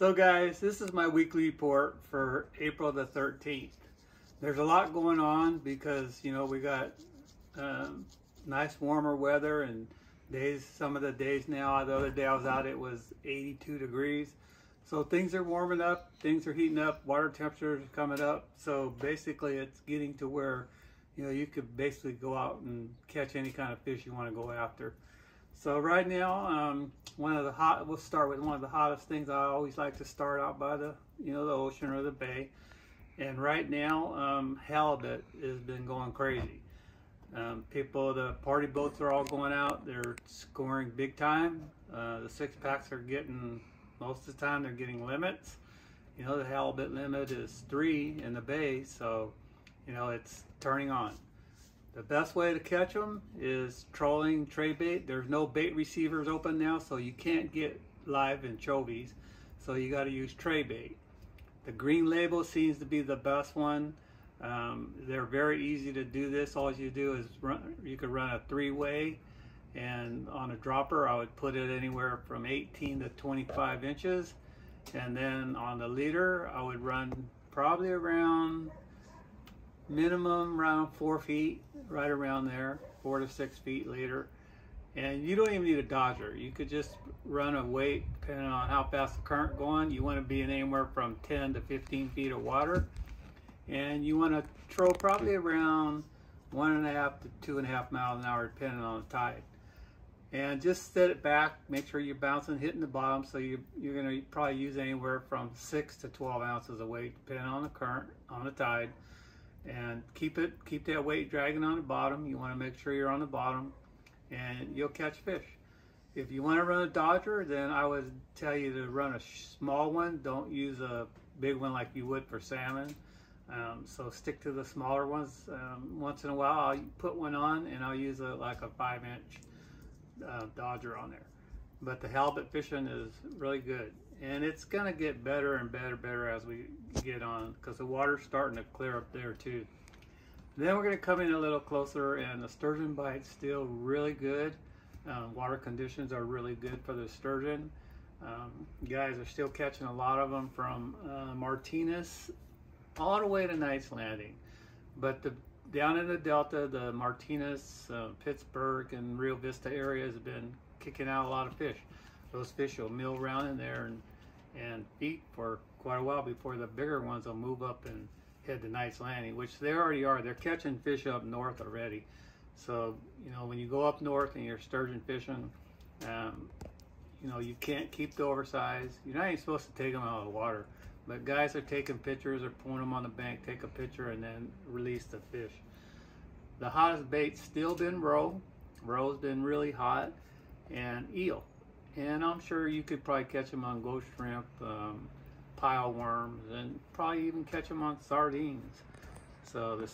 So guys, this is my weekly report for April the 13th. There's a lot going on because, you know, we got nice warmer weather and days, some of the days now, the other day I was out, it was 82 degrees. So things are warming up, things are heating up, water temperatures are coming up. So basically it's getting to where, you know, you could basically go out and catch any kind of fish you want to go after. So right now, we'll start with one of the hottest things. I always like to start out by the, the ocean or the bay. And right now, halibut has been going crazy. The party boats are all going out. They're scoring big time. The 6-packs are getting, most of the time they're getting limits. You know, the halibut limit is 3 in the bay, so, you know, it's turning on. The best way to catch them is trolling tray bait. There's no bait receivers open now, so you can't get live anchovies. So you got to use tray bait. The green label seems to be the best one. They're very easy to do this. All you do is you could run a 3-way, and on a dropper I would put it anywhere from 18 to 25 inches. And then on the leader I would run probably around minimum around 4 feet, right around there, 4 to 6 feet leader. And you don't even need a dodger. You could just run a weight depending on how fast the current going. You want to be in anywhere from 10 to 15 feet of water, and you want to troll probably around 1.5 to 2.5 miles an hour depending on the tide. And just set it back, make sure you're bouncing, hitting the bottom. So you're going to probably use anywhere from 6 to 12 ounces of weight depending on the current, on the tide. And keep that weight dragging on the bottom. You want to make sure you're on the bottom, and you'll catch fish. If you want to run a dodger, then I would tell you to run a small one. Don't use a big one like you would for salmon. So stick to the smaller ones. Once in a while I'll put one on, and I'll use like a 5-inch dodger on there. But the halibut fishing is really good, and it's gonna get better and better as we get on, because the water's starting to clear up there too. Then we're gonna come in a little closer, and the sturgeon bite's still really good. Water conditions are really good for the sturgeon. Guys are still catching a lot of them from Martinez all the way to Knight's Landing. But down in the Delta, the Martinez, Pittsburgh, and Rio Vista area has been kicking out a lot of fish. Those fish will mill around in there and eat for quite a while before the bigger ones will move up and head to Knight's Landing, which they already are. They're catching fish up north already. So, you know, when you go up north and you're sturgeon fishing, you know, you can't keep the oversized. You're not even supposed to take them out of the water. But guys are taking pictures or pulling them on the bank, take a picture, and then release the fish. The hottest bait's still been roe. Roe's been really hot, and eel. And I'm sure you could probably catch them on ghost shrimp, pile worms, and probably even catch them on sardines. So the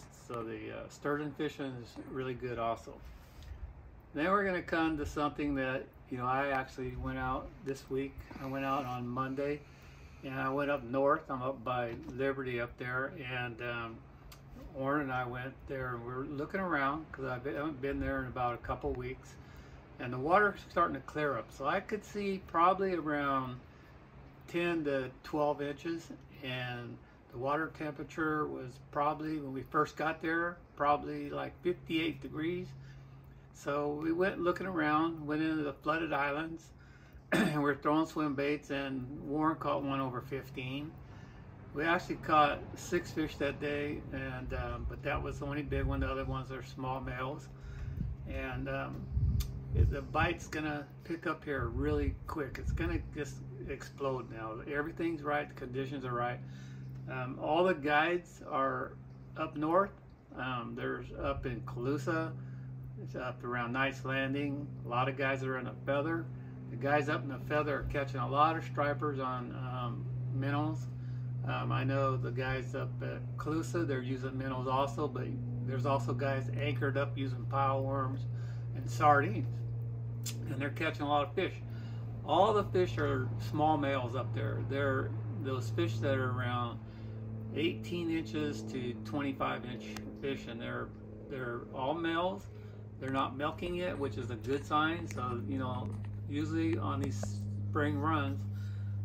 sturgeon fishing is really good also. Then we're going to come to something that, you know, I actually went out this week. I went out on Monday, and I went up north. I'm up by Liberty up there, and Orrin and I went there, and we're looking around because I haven't been there in about a couple weeks. And the water's starting to clear up, so I could see probably around 10 to 12 inches, and the water temperature was probably, when we first got there, probably like 58 degrees. So we went looking around, went into the flooded islands, and we're throwing swim baits, and Warren caught one over 15. We actually caught 6 fish that day, and but that was the only big one. The other ones are small males, and the bite's gonna pick up here really quick. It's gonna just explode now. Everything's right, the conditions are right. All the guides are up north. There's up in Calusa, it's up around Knight's Landing. A lot of guys are in a feather. The guys up in the feather are catching a lot of stripers on minnows. I know the guys up at Calusa, they're using minnows also, but there's also guys anchored up using pile worms and sardines, and they're catching a lot of fish. All the fish are small males up there. They're those fish that are around 18 inches to 25-inch fish, and they're all males. They're not milking yet, which is a good sign. So, you know, usually on these spring runs,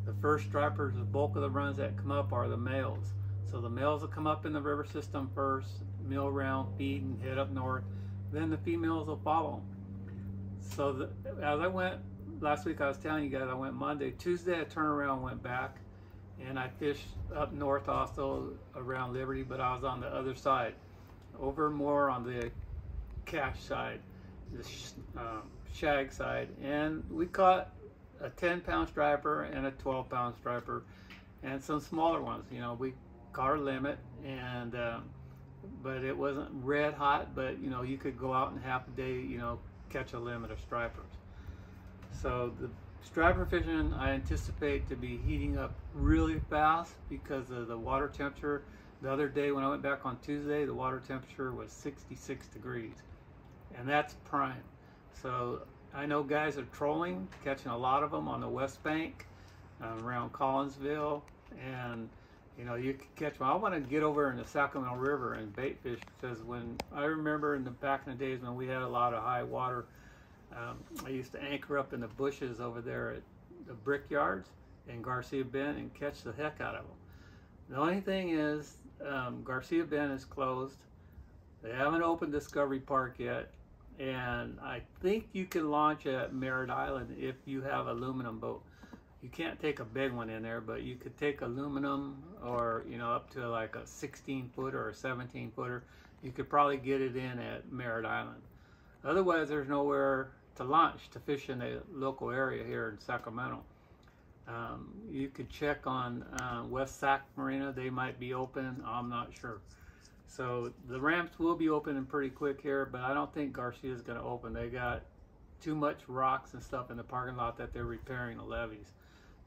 The first stripers, the bulk of the runs that come up are the males. So the males will come up in the river system first, mill around, feed, and head up north. Then the females will follow them. So as I went, last week I was telling you guys, I went Monday. Tuesday I turned around and went back. And I fished up north also around Liberty, but I was on the other side, over more on the cash side, the shag side. And we caught a 10-pound striper and a 12-pound striper and some smaller ones. You know, we caught our limit, and but it wasn't red hot, but you know, you could go out in half a day, you know, catch a limit of stripers. So the striper fishing I anticipate to be heating up really fast because of the water temperature. The other day when I went back on Tuesday, the water temperature was 66 degrees, and that's prime. So I know guys are trolling, catching a lot of them on the West Bank, around Collinsville, and you know, you can catch them. I want to get over in the Sacramento River and bait fish, because when I remember back in the days when we had a lot of high water, I used to anchor up in the bushes over there at the Brickyards in Garcia Bend and catch the heck out of them. The only thing is, Garcia Bend is closed. They haven't opened Discovery Park yet, and I think you can launch at Merritt Island if you have an aluminum boat. You can't take a big one in there, but you could take aluminum, or you know, up to like a 16-footer or a 17-footer. You could probably get it in at Merritt Island. Otherwise, there's nowhere to launch to fish in the local area here in Sacramento. You could check on West Sac Marina. They might be open. I'm not sure. So the ramps will be opening pretty quick here, but I don't think Garcia is going to open. They got too much rocks and stuff in the parking lot that they're repairing the levees.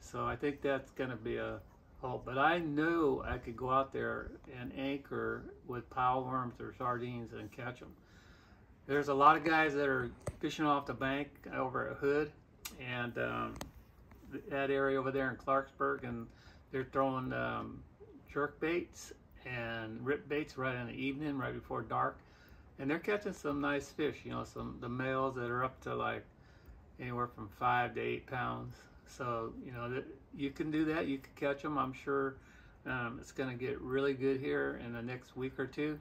So I think that's going to be a halt. But I knew I could go out there and anchor with pile worms or sardines and catch them. There's a lot of guys that are fishing off the bank over at Hood and that area over there in Clarksburg, and they're throwing jerk baits and rip baits right in the evening, right before dark, and they're catching some nice fish. You know, the males that are up to like anywhere from 5 to 8 pounds. So you know, you can do that. You can catch them. I'm sure it's going to get really good here in the next week or two.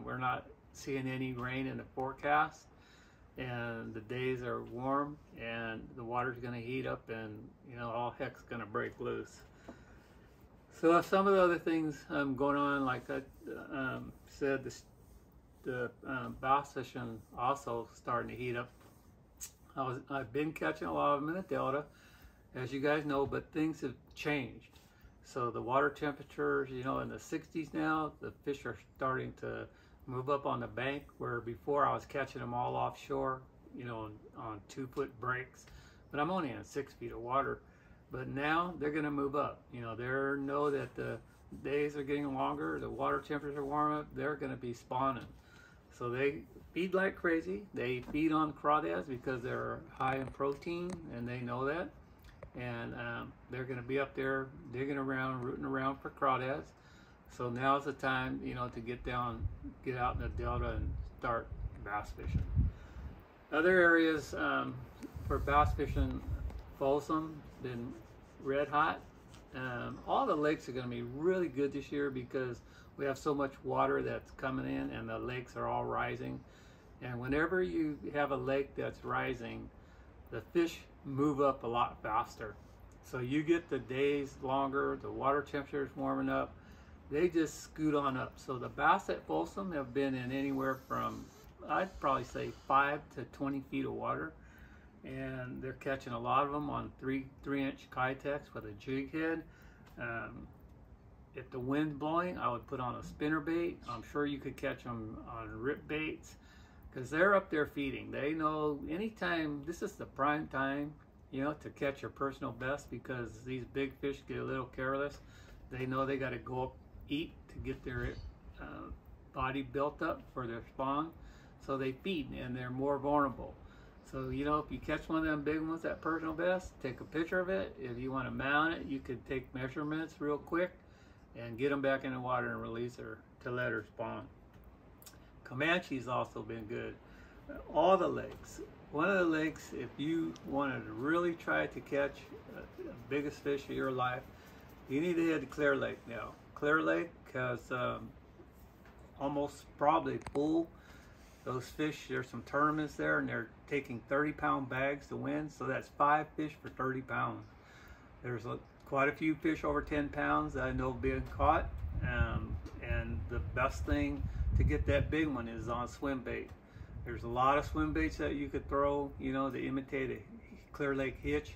We're not seeing any rain in the forecast, and the days are warm, and the water's going to heat up, and you know, all heck's going to break loose. So some of the other things going on, like I said, the bass fishing also starting to heat up. I've been catching a lot of them in the Delta, as you guys know, but things have changed. So the water temperatures, you know, in the 60s now, the fish are starting to move up on the bank, where before I was catching them all offshore, you know, on 2-foot breaks, but I'm only in 6 feet of water. But now they're going to move up. You know, they know that the days are getting longer, the water temperatures are warm up, they're going to be spawning. So they feed like crazy. They feed on crawdads because they're high in protein, and they know that. And they're going to be up there digging around, rooting around for crawdads. So now's the time, you know, to get out in the Delta and start bass fishing. Other areas for bass fishing, Folsom, been red hot. All the lakes are going to be really good this year because we have so much water that's coming in, and the lakes are all rising. And whenever you have a lake that's rising, the fish move up a lot faster. So you get the days longer, the water temperature is warming up, they just scoot on up. So the bass at Folsom have been in anywhere from, I'd probably say 5 to 20 feet of water. And they're catching a lot of them on 3-inch Kitex with a jig head. If the wind's blowing, I would put on a spinner bait. I'm sure you could catch them on rip baits, because they're up there feeding. They know anytime, this is the prime time, you know, to catch your personal best, because these big fish get a little careless. They know they got to go up, eat to get their body built up for their spawn. So they feed, and they're more vulnerable. So, you know, if you catch one of them big ones at personal best, take a picture of it. If you want to mount it, you could take measurements real quick and get them back in the water and release her to let her spawn. Comanche's also been good. All the lakes, one of the lakes, if you wanted to really try to catch the biggest fish of your life, you need to head to Clear Lake now. Clear Lake has almost probably full. Those fish, there's some tournaments there, and they're taking 30-pound bags to win, so that's 5 fish for 30 pounds. There's quite a few fish over 10 pounds that I know being caught, and the best thing to get that big one is on swim bait. There's a lot of swim baits that you could throw, you know, to imitate a Clear Lake hitch.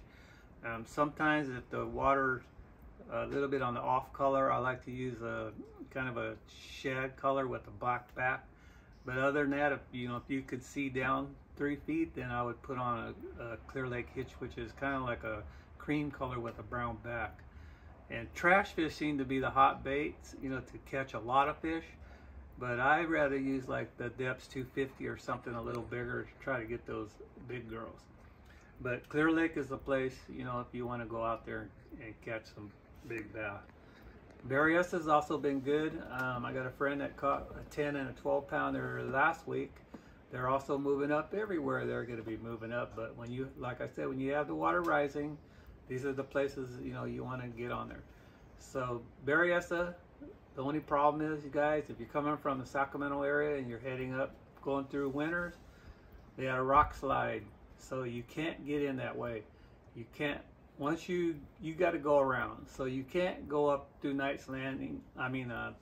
Sometimes if the water's a little bit on the off color, I like to use a kind of a shad color with a black back. But other than that, if you could see down 3 feet, then I would put on a Clear Lake hitch, which is kind of like a cream color with a brown back. And trash fish seem to be the hot baits, you know, to catch a lot of fish. But I'd rather use like the Depths 250 or something a little bigger to try to get those big girls. But Clear Lake is the place, you know, if you want to go out there and catch some big bass. Berryessa has also been good. I got a friend that caught a 10 and a 12 pounder last week. They're also moving up everywhere. They're going to be moving up. But when you, like I said, when you have the water rising, these are the places, you know, you want to get on there. So Berryessa, the only problem is, you guys, if you're coming from the Sacramento area and you're heading up, going through Winters, they had a rock slide. So you can't get in that way. You can't. Once you got to go around, so you can't go up through Knight's Landing,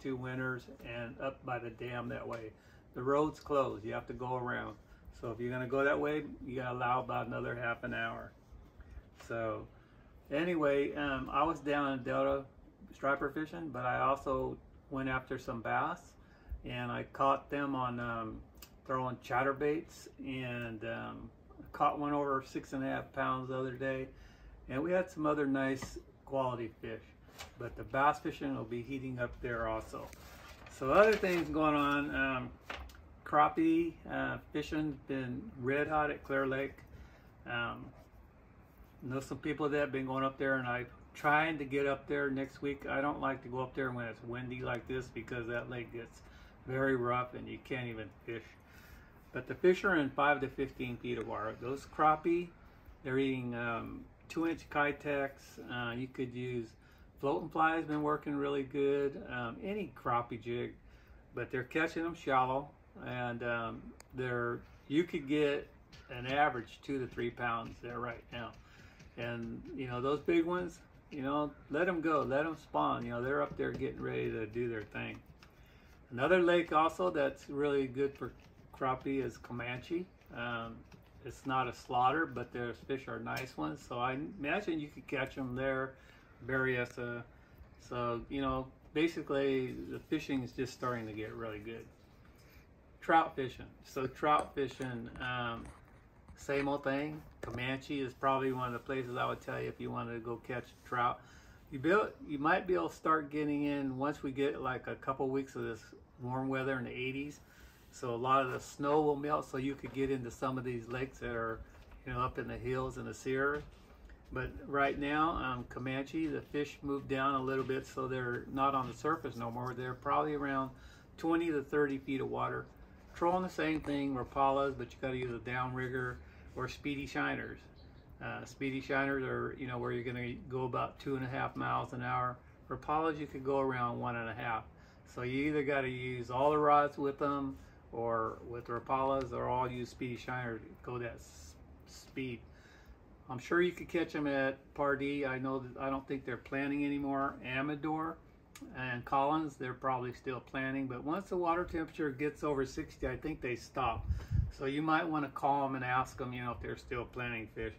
to Winters and up by the dam that way. The road's closed, you have to go around. So if you're gonna go that way, you gotta allow about another half an hour. So anyway, I was down in Delta striper fishing, but I also went after some bass, and I caught them on throwing chatterbaits, and caught one over 6.5 pounds the other day. And we had some other nice quality fish, but the bass fishing will be heating up there also. So other things going on, crappie fishing's been red hot at Clear Lake. Know some people that have been going up there, and I'm trying to get up there next week. I don't like to go up there when it's windy like this, because that lake gets very rough and you can't even fish. But the fish are in 5 to 15 feet of water. Those crappie, they're eating 2-inch Kytex. You could use floating fly, has been working really good. Any crappie jig, but they're catching them shallow, and you could get an average 2 to 3 pounds there right now. And you know, those big ones, you know, let them go, let them spawn. You know, they're up there getting ready to do their thing. Another lake also that's really good for crappie is Comanche. It's not a slaughter, but their fish are nice ones, so I imagine you could catch them there. Berryessa. So, you know, basically the fishing is just starting to get really good. Trout fishing. So trout fishing, same old thing. Comanche is probably one of the places I would tell you if you wanted to go catch trout. You might be able to start getting in once we get like a couple weeks of this warm weather in the 80s. So a lot of the snow will melt, so you could get into some of these lakes that are, you know, up in the hills in the Sierra. But right now, Comanche, the fish moved down a little bit, so they're not on the surface no more. They're probably around 20 to 30 feet of water. Trolling the same thing, Rapalas, but you got to use a downrigger or speedy shiners. Speedy shiners are, you know, where you're going to go about 2.5 miles an hour. Rapalas, you could go around 1.5. So you either got to use all the rods with them, or with Rapalas, or all use speedy shiner to go that speed. I'm sure you could catch them at Pardee. I know that I don't think they're planning anymore. Amador and Collins, they're probably still planning, but once the water temperature gets over 60, I think they stop. So you might want to call them and ask them, you know, if they're still planning fish.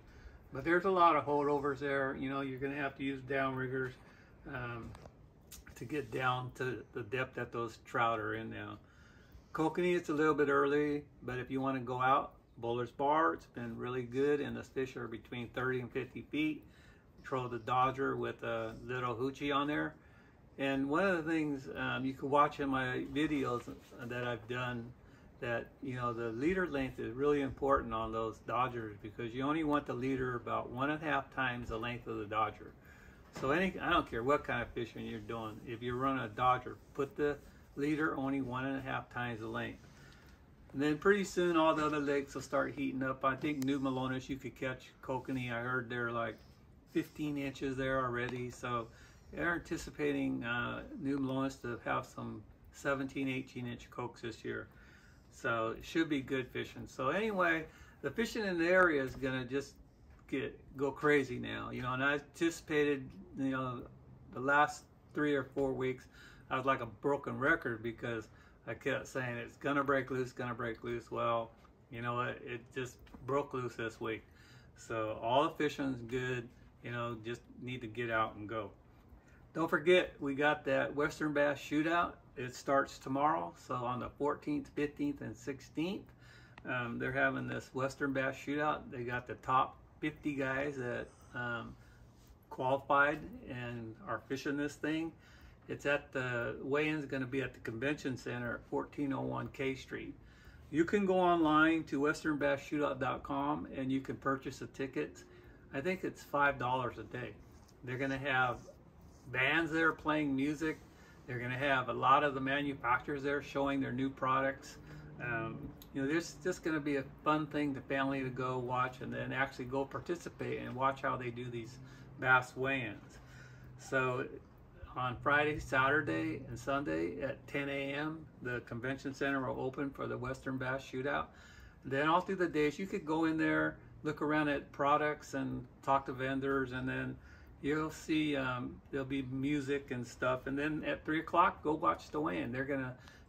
But there's a lot of holdovers there. You know, you're going to have to use downriggers to get down to the depth that those trout are in now. Kokanee, it's a little bit early, but if you want to go out, Bowler's Bar, it's been really good, and the fish are between 30 and 50 feet. Troll the Dodger with a little hoochie on there. And one of the things you can watch in my videos that I've done, that, you know, the leader length is really important on those Dodgers, because you only want the leader about 1.5 times the length of the Dodger. So I don't care what kind of fishing you're doing. If you're running a Dodger, put the leader only 1.5 times the length. And then pretty soon all the other lakes will start heating up. I think New Melones you could catch kokanee. I heard they're like 15 inches there already. So they're anticipating New Melones to have some 17, 18 inch cokes this year. So it should be good fishing. So anyway, the fishing in the area is gonna just go crazy now. You know, and I anticipated, you know, the last 3 or 4 weeks, I was like a broken record because I kept saying it's gonna break loose, gonna break loose. Well, you know what? It just broke loose this week. So all the fishing's good. You know, just need to get out and go. Don't forget, we got that Western Bass Shootout. It starts tomorrow. So on the 14th, 15th, and 16th, they're having this Western Bass Shootout. They got the top 50 guys that qualified and are fishing this thing. It's at the weigh-in's going to be at the convention center at 1401 K Street. You can go online to westernbassshootout.com and you can purchase the tickets. I think it's $5 a day. They're going to have bands there playing music. They're going to have a lot of the manufacturers there showing their new products. You know, there's just going to be a fun thing to family to go watch and then actually go participate and watch how they do these bass weigh-ins. So on Friday, Saturday, and Sunday at 10 a.m. the convention center will open for the Western Bass Shootout. And then all through the days you could go in there, look around at products and talk to vendors, and then you'll see there'll be music and stuff. And then at 3 o'clock, go watch the weigh-in.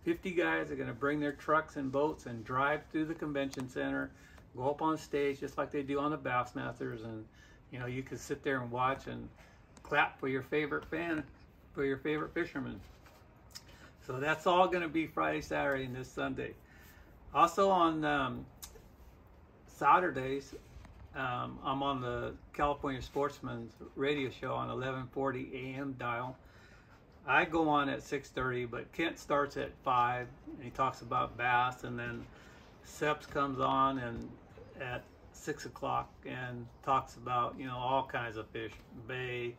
50 guys are gonna bring their trucks and boats and drive through the convention center, go up on stage just like they do on the Bassmasters, and you know, you can sit there and watch and clap for your favorite fisherman. So that's all gonna be Friday, Saturday, and this Sunday. Also on Saturdays, I'm on the California Sportsman's radio show on 1140 AM dial. I go on at 6:30, but Kent starts at 5, and he talks about bass, and then Seps comes on and at 6 o'clock and talks about, you know, all kinds of fish, bay,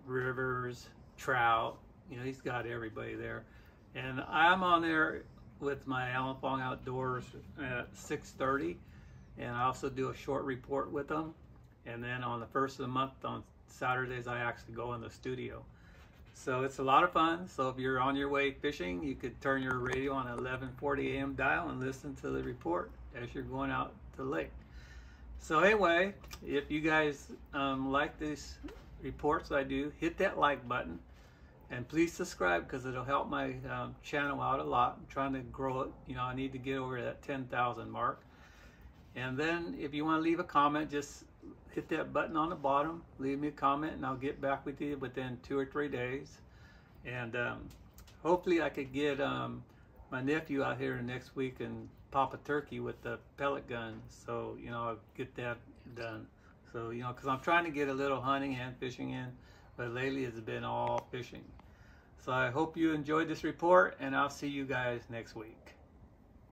rivers, trout. You know, he's got everybody there. And I'm on there with my Alanfongoutdoors at 6:30, and I also do a short report with them. And then on the first of the month on Saturdays, I actually go in the studio. So it's a lot of fun. So if you're on your way fishing, you could turn your radio on 1140 AM dial and listen to the report as you're going out to the lake. So anyway, if you guys like these reports I do, hit that like button. And please subscribe because it'll help my channel out a lot. I'm trying to grow it. You know, I need to get over that 10,000 mark. And then if you want to leave a comment, just hit that button on the bottom, leave me a comment, and I'll get back with you within 2 or 3 days. And hopefully I could get my nephew out here next week and pop a turkey with the pellet gun. So, you know, I'll get that done. So, you know, because I'm trying to get a little hunting and fishing in, but lately it's been all fishing. So I hope you enjoyed this report, and I'll see you guys next week.